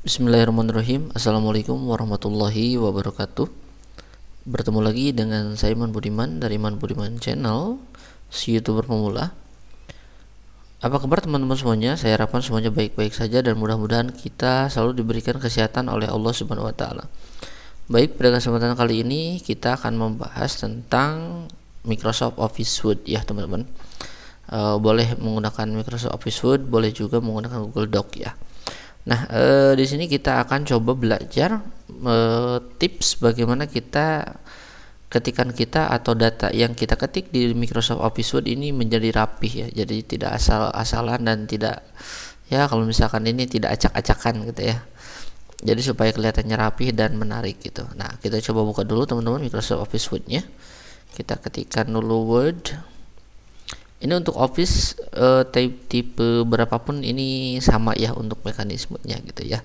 Bismillahirrahmanirrahim. Assalamualaikum warahmatullahi wabarakatuh. Bertemu lagi dengan saya Iman Budiman dari Iman Budiman Channel, si YouTuber pemula. Apa kabar teman-teman semuanya? Saya harapkan semuanya baik-baik saja dan mudah-mudahan kita selalu diberikan kesehatan oleh Allah Subhanahu wa taala. Baik, pada kesempatan kali ini kita akan membahas tentang Microsoft Office Suite ya, teman-teman. Boleh menggunakan Microsoft Office Suite, boleh juga menggunakan Google Doc ya. Nah, di sini kita akan coba belajar tips bagaimana kita ketikan kita atau data yang kita ketik di Microsoft Office Suite ini menjadi rapih ya. Jadi tidak asal-asalan dan tidak, ya kalau misalkan ini tidak acak-acakan gitu ya. Jadi supaya kelihatannya rapih dan menarik gitu. Nah, kita coba buka dulu teman-teman Microsoft Office Suite-nya. Kita ketikkan dulu Word. Ini untuk Office tipe berapapun ini sama ya untuk mekanismenya gitu ya.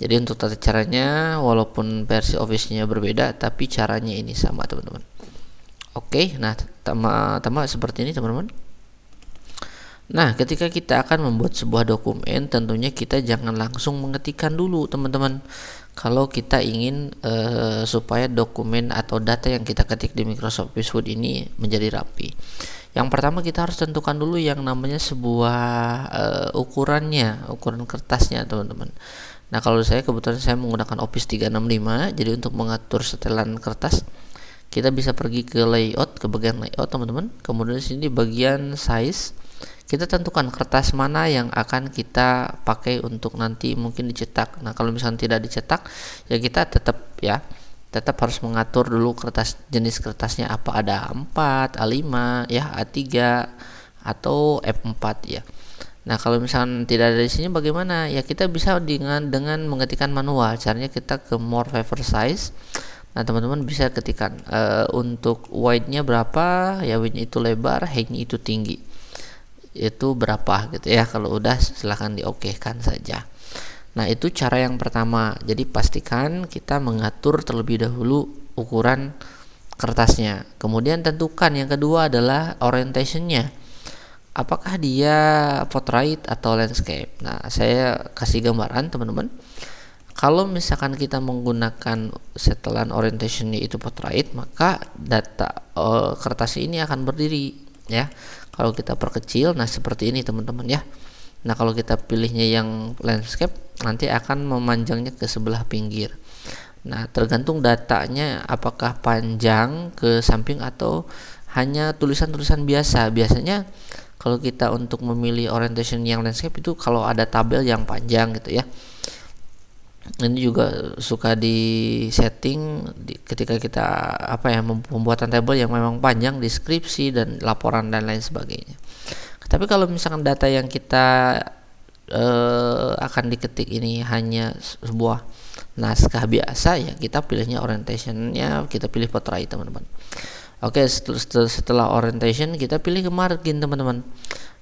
Jadi untuk tata caranya walaupun versi Office-nya berbeda tapi caranya ini sama teman-teman. Oke, nah tama seperti ini teman-teman. Nah, ketika kita akan membuat sebuah dokumen, tentunya kita jangan langsung mengetikkan dulu teman-teman. Kalau kita ingin supaya dokumen atau data yang kita ketik di Microsoft Office Suite ini menjadi rapi. Yang pertama kita harus tentukan dulu yang namanya sebuah ukuran kertasnya teman-teman. Nah, kalau saya kebetulan saya menggunakan Office 365, jadi untuk mengatur setelan kertas kita bisa pergi ke layout, ke bagian layout teman-teman. Kemudian di sini di bagian size kita tentukan kertas mana yang akan kita pakai untuk nanti mungkin dicetak. Nah, kalau misalnya tidak dicetak ya kita tetap harus mengatur dulu jenis kertasnya apa, ada A4, A5 ya, A3 atau F4 ya. Nah, kalau misalnya tidak ada di sini bagaimana? Ya kita bisa dengan mengetikkan manual. Caranya kita ke more favor size. Nah, teman-teman bisa ketikkan untuk wide-nya berapa, ya width-nya itu lebar, height-nya itu tinggi. Itu berapa gitu ya. Kalau udah silahkan di-okekan saja. Nah, itu cara yang pertama. Jadi pastikan kita mengatur terlebih dahulu ukuran kertasnya. Kemudian tentukan yang kedua adalah orientation-nya. Apakah dia portrait atau landscape? Nah, saya kasih gambaran teman-teman. Kalau misalkan kita menggunakan setelan orientation-nya itu portrait, maka data kertas ini akan berdiri ya. Kalau kita perkecil, nah seperti ini teman-teman ya. Nah, kalau kita pilihnya yang landscape, nanti akan memanjangnya ke sebelah pinggir. Nah, tergantung datanya apakah panjang ke samping atau hanya tulisan-tulisan biasa. Biasanya kalau kita untuk memilih orientation yang landscape itu kalau ada tabel yang panjang gitu ya. Ini juga suka di setting ketika kita pembuatan tabel yang memang panjang, deskripsi dan laporan dan lain sebagainya. Tapi kalau misalkan data yang kita akan diketik ini hanya sebuah naskah biasa ya, kita pilihnya orientationnya kita pilih portrait teman-teman. Oke, setelah orientation kita pilih ke margin teman-teman.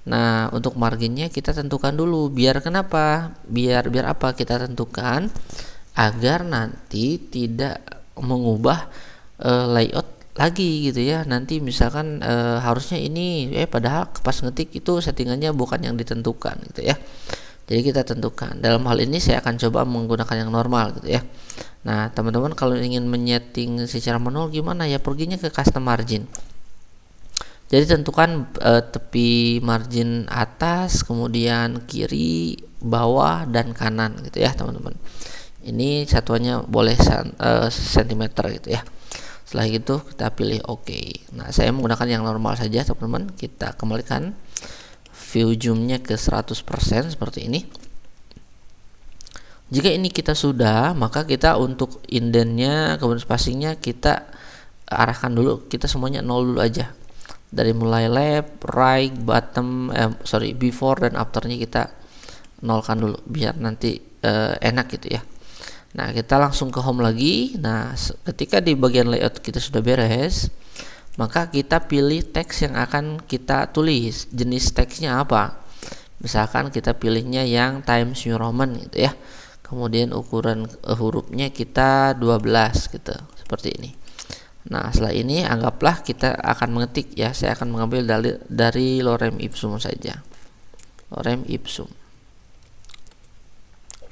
Nah, untuk marginnya kita tentukan dulu. Biar apa kita tentukan agar nanti tidak mengubah layout lagi gitu ya. Nanti misalkan harusnya ini padahal pas ngetik itu settingannya bukan yang ditentukan gitu ya. Jadi kita tentukan. Dalam hal ini saya akan coba menggunakan yang normal gitu ya. Nah, teman-teman kalau ingin menyeting secara manual gimana ya, perginya ke custom margin. Jadi tentukan tepi margin atas, kemudian kiri, bawah dan kanan gitu ya, teman-teman. Ini satuannya boleh sentimeter gitu ya. Setelah itu kita pilih OK. Nah, saya menggunakan yang normal saja teman-teman. Kita kembalikan view zoom-nya ke 100% seperti ini. Jika ini kita sudah, maka kita untuk indentnya kemudian spacing-nya kita arahkan dulu, kita semuanya 0 dulu aja. Dari mulai left, right, bottom, before dan after-nya kita nolkan dulu biar nanti enak gitu ya. Nah, kita langsung ke home lagi. Nah, ketika di bagian layout kita sudah beres, maka kita pilih teks yang akan kita tulis. Jenis teksnya apa? Misalkan kita pilihnya yang Times New Roman gitu ya. Kemudian ukuran hurufnya kita 12 gitu, seperti ini. Nah, setelah ini anggaplah kita akan mengetik ya. Saya akan mengambil dari Lorem Ipsum saja. Lorem Ipsum.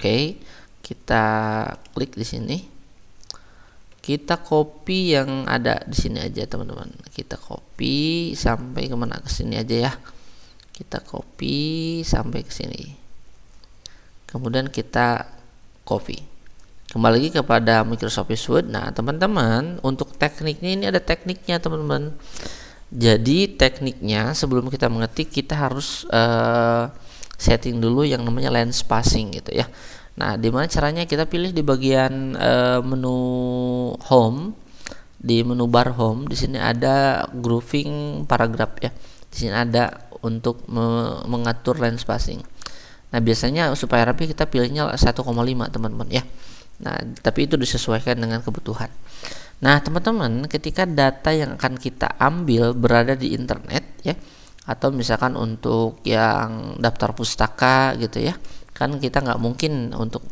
Oke. kita klik di sini, kita copy yang ada di sini aja teman-teman. Kita copy sampai kemana, ke sini aja ya. Kita copy sampai ke sini. Kemudian kita copy. Kembali lagi kepada Microsoft Word. Nah, teman-teman, untuk tekniknya ini ada tekniknya, teman-teman. Jadi tekniknya sebelum kita mengetik kita harus setting dulu yang namanya line spacing gitu ya. Nah, dimana caranya? Kita pilih di bagian menu home, di menu bar home. Di sini ada grouping paragraph ya. Di sini ada untuk mengatur line spacing. Nah, biasanya supaya rapi kita pilihnya 1,5 teman-teman ya. Nah, tapi itu disesuaikan dengan kebutuhan. Nah, teman-teman, ketika data yang akan kita ambil berada di internet ya, atau misalkan untuk yang daftar pustaka gitu ya, kan kita nggak mungkin untuk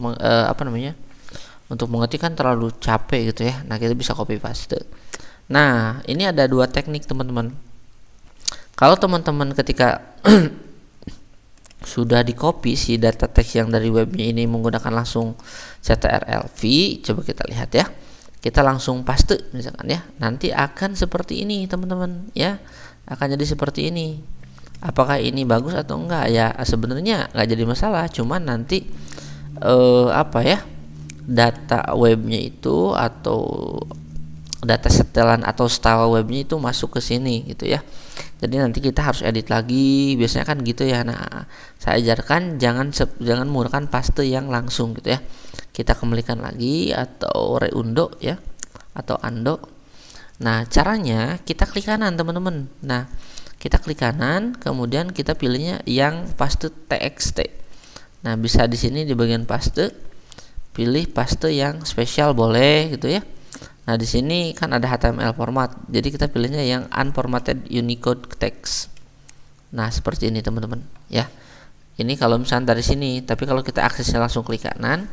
untuk mengetik kan terlalu capek gitu ya. Nah, kita bisa copy paste. Nah, ini ada dua teknik teman-teman. Kalau teman-teman ketika sudah di copy si data teks yang dari webnya ini menggunakan langsung CTRL-V, coba kita lihat ya. Kita langsung paste misalkan ya. Nanti akan seperti ini teman-teman ya. Akan jadi seperti ini. Apakah ini bagus atau enggak ya? Sebenarnya nggak jadi masalah, cuman nanti data webnya itu atau data setelan atau style webnya itu masuk ke sini gitu ya. Jadi nanti kita harus edit lagi, biasanya kan gitu ya. Nah, saya ajarkan jangan menggunakan paste yang langsung gitu ya. Kita kembalikan lagi atau reundo ya, atau undo. Nah, caranya kita klik kanan teman-teman. Nah, kita klik kanan, kemudian kita pilihnya yang paste txt. Nah, bisa di sini di bagian paste, pilih paste yang spesial boleh gitu ya. Nah, di sini kan ada HTML format, jadi kita pilihnya yang unformatted Unicode text. Nah, seperti ini teman-teman ya. Ini kalau misalnya dari sini, tapi kalau kita aksesnya langsung klik kanan,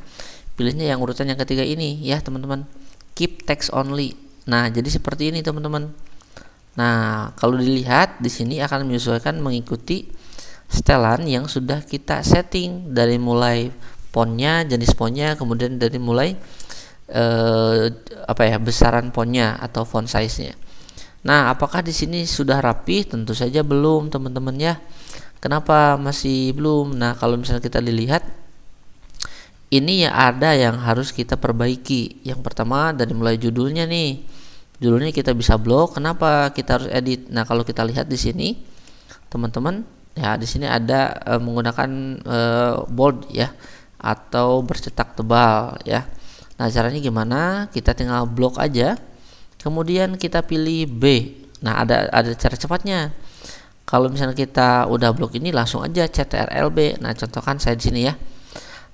pilihnya yang urutan yang ketiga ini ya teman-teman, keep text only. Nah, jadi seperti ini teman-teman. Nah, kalau dilihat di sini akan menyesuaikan mengikuti setelan yang sudah kita setting dari mulai fontnya, jenis fontnya, kemudian dari mulai besaran fontnya atau font size-nya. Nah, apakah di sini sudah rapi? Tentu saja belum, teman-teman ya. Kenapa masih belum? Nah, kalau misalnya kita dilihat, ini ya ada yang harus kita perbaiki. Yang pertama dari mulai judulnya nih. Judulnya kita bisa blok. Kenapa kita harus edit? Nah, kalau kita lihat di sini, teman-teman, ya di sini ada menggunakan bold ya, atau bercetak tebal ya. Nah, caranya gimana? Kita tinggal blok aja. Kemudian kita pilih B. Nah, ada cara cepatnya. Kalau misalnya kita udah blok ini, langsung aja CTRL-B. Nah, contohkan saya di sini ya.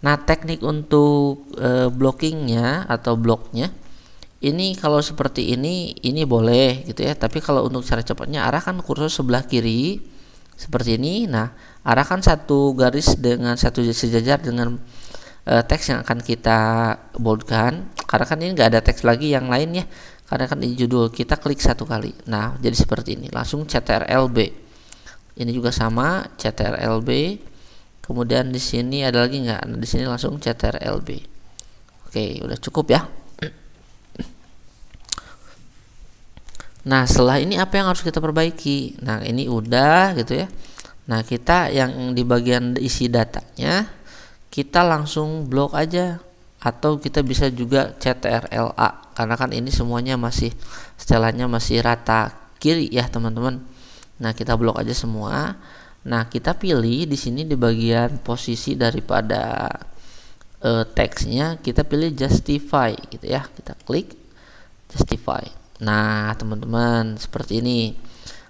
Nah, teknik untuk blockingnya atau bloknya ini kalau seperti ini boleh gitu ya. Tapi kalau untuk cara cepatnya, arahkan kursor sebelah kiri seperti ini. Nah, arahkan satu garis dengan satu sejajar dengan teks yang akan kita boldkan. Karena kan ini nggak ada teks lagi yang lain ya. Karena kan ini judul, kita klik satu kali. Nah, jadi seperti ini. Langsung CTRL-B. Ini juga sama, CTRL-B. Kemudian di sini ada lagi nggak? Nah, di sini langsung CTRL-B. Oke, udah cukup ya. Nah, setelah ini apa yang harus kita perbaiki? Nah, ini udah gitu ya. Nah, kita yang di bagian isi datanya, kita langsung blok aja, atau kita bisa juga CTRL-A, karena kan ini semuanya masih setelannya masih rata kiri ya teman-teman. Nah, kita blok aja semua. Nah, kita pilih di sini di bagian posisi daripada teksnya, kita pilih justify gitu ya. Kita klik justify. Nah, teman-teman, seperti ini.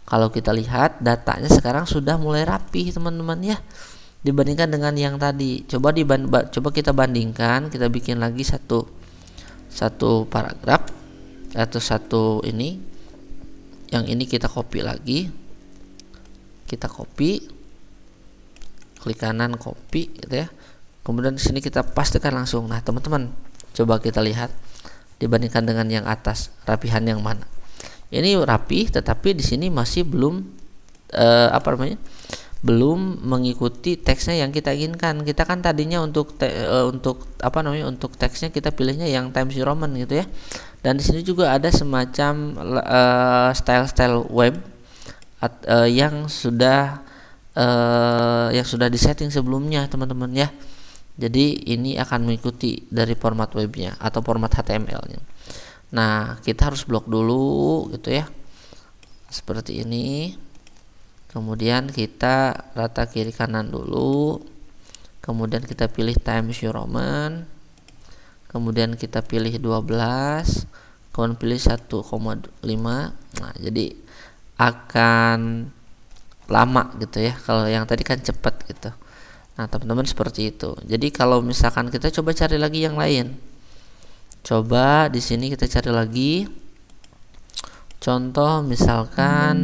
Kalau kita lihat datanya sekarang sudah mulai rapi teman-teman ya, dibandingkan dengan yang tadi. Coba kita bandingkan, kita bikin lagi satu paragraf atau satu ini. Yang ini kita copy lagi. Kita copy, klik kanan copy gitu ya. Kemudian di sini kita pastikan langsung. Nah, teman-teman, coba kita lihat dibandingkan dengan yang atas, rapihan yang mana. Ini rapi, tetapi di sini masih belum belum mengikuti teksnya yang kita inginkan. Kita kan tadinya untuk untuk teksnya kita pilihnya yang Times New Roman gitu ya. Dan di sini juga ada semacam style-style web yang sudah disetting sebelumnya teman-teman ya. Jadi ini akan mengikuti dari format webnya atau format HTML-nya. Nah, kita harus blok dulu gitu ya. Seperti ini. Kemudian kita rata kiri kanan dulu. Kemudian kita pilih Times New Roman. Kemudian kita pilih 12. Kemudian pilih 1,5. Nah, jadi akan lama gitu ya. Kalau yang tadi kan cepat gitu. Nah, teman-teman seperti itu. Jadi kalau misalkan kita coba cari lagi yang lain. Coba di sini kita cari lagi. Contoh misalkan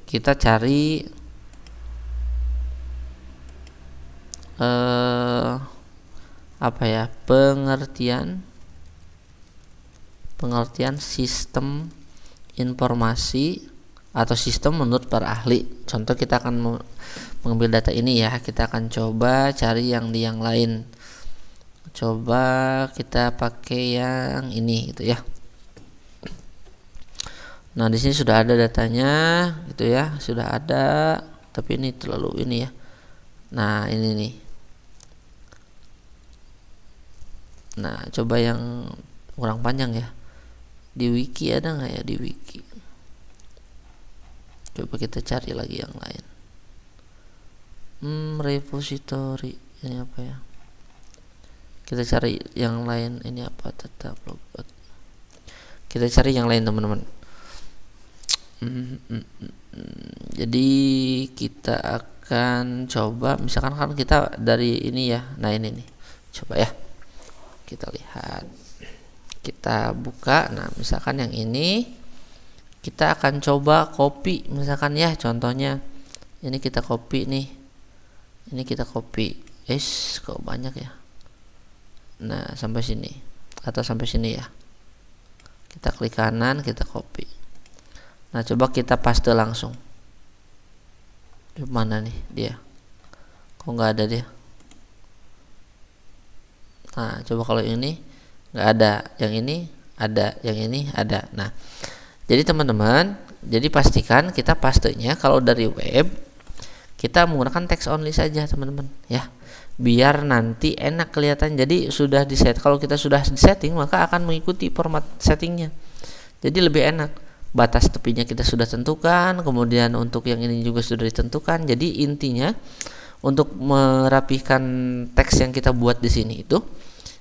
kita cari pengertian sistem informasi atau sistem menurut para ahli. Contoh kita akan mengambil data ini ya, kita akan coba cari yang di yang lain. Coba kita pakai yang ini gitu ya. Nah, di sini sudah ada datanya gitu ya, sudah ada, tapi ini terlalu ini ya. Nah, ini nih. Nah, coba yang kurang panjang ya. Di wiki ada nggak ya di wiki? Coba kita cari lagi yang lain. Repository ini apa ya? Kita cari yang lain, ini apa? Tetap logout. Kita cari yang lain teman-teman. Jadi kita akan coba, misalkan kan kita dari ini ya. Nah, ini nih. Coba ya. Kita lihat. Kita buka. Nah, misalkan yang ini kita akan coba copy misalkan ya, contohnya ini kita copy nih, ini kita copy, kok banyak ya. Nah, sampai sini atau sampai sini ya, kita klik kanan, kita copy. Nah, coba kita paste langsung. Di mana nih dia? Kok nggak ada dia? Nah, coba kalau ini nggak ada, yang ini ada, yang ini ada. Nah, jadi teman-teman, jadi pastikan kita pastenya kalau dari web kita menggunakan text only saja teman-teman ya, biar nanti enak kelihatan. Jadi sudah di set, kalau kita sudah di setting maka akan mengikuti format settingnya, jadi lebih enak. Batas tepinya kita sudah tentukan, kemudian untuk yang ini juga sudah ditentukan. Jadi intinya untuk merapihkan teks yang kita buat di sini itu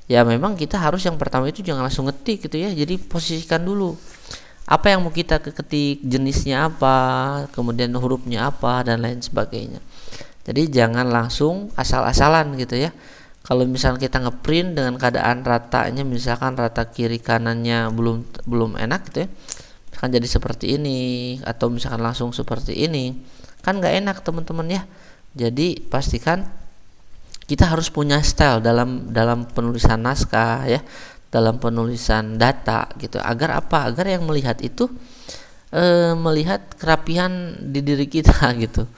ya, memang kita harus yang pertama itu jangan langsung ngetik gitu ya. Jadi posisikan dulu apa yang mau kita ketik, jenisnya apa, kemudian hurufnya apa, dan lain sebagainya. Jadi jangan langsung asal-asalan gitu ya. Kalau misalnya kita ngeprint dengan keadaan ratanya, misalkan rata kiri kanannya belum enak gitu ya, kan jadi seperti ini, atau misalkan langsung seperti ini, kan nggak enak teman-teman ya. Jadi pastikan kita harus punya style dalam penulisan naskah ya, dalam penulisan data gitu. Agar apa? Agar yang melihat itu melihat kerapihan di diri kita gitu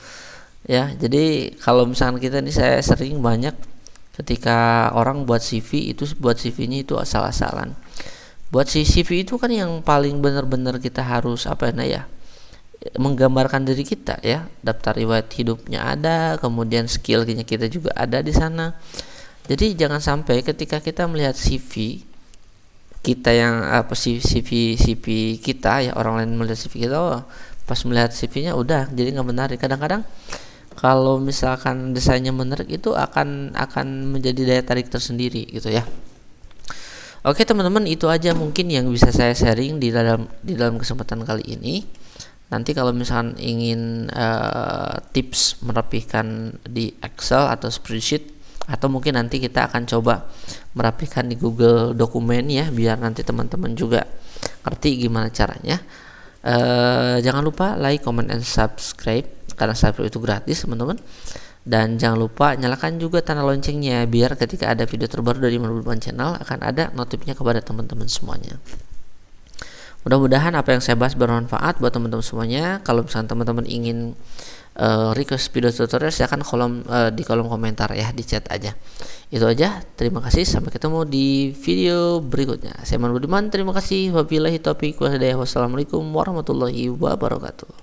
ya. Jadi kalau misalkan kita ini, saya sering banyak ketika orang buat CV itu, buat CV-nya itu asal-asalan. Buat CV itu kan yang paling benar-benar kita harus menggambarkan diri kita ya. Daftar riwayat hidupnya ada, kemudian skillnya kita juga ada di sana. Jadi jangan sampai ketika kita melihat CV kita yang CV kita ya, orang lain melihat CV kita, pas melihat CV-nya udah jadi nggak menarik. Kadang-kadang kalau misalkan desainnya menarik itu akan menjadi daya tarik tersendiri gitu ya. Oke teman-teman, itu aja mungkin yang bisa saya sharing di dalam kesempatan kali ini. Nanti kalau misalkan ingin tips merapihkan di Excel atau spreadsheet, atau mungkin nanti kita akan coba merapikan di Google Dokumen ya, biar nanti teman-teman juga ngerti gimana caranya. Jangan lupa like, comment, and subscribe, karena subscribe itu gratis teman-teman. Dan jangan lupa nyalakan juga tanda loncengnya, biar ketika ada video terbaru dari Iman Budiman Channel akan ada notifnya kepada teman-teman semuanya. Mudah-mudahan apa yang saya bahas bermanfaat buat teman-teman semuanya. Kalau misalnya teman-teman ingin request video tutorial, silahkan di kolom komentar ya, di chat aja. Itu aja, terima kasih, sampai ketemu di video berikutnya. Saya Iman Budiman, terima kasih. Wabillahi taufiq wal hidayah. Wassalamualaikum warahmatullahi wabarakatuh.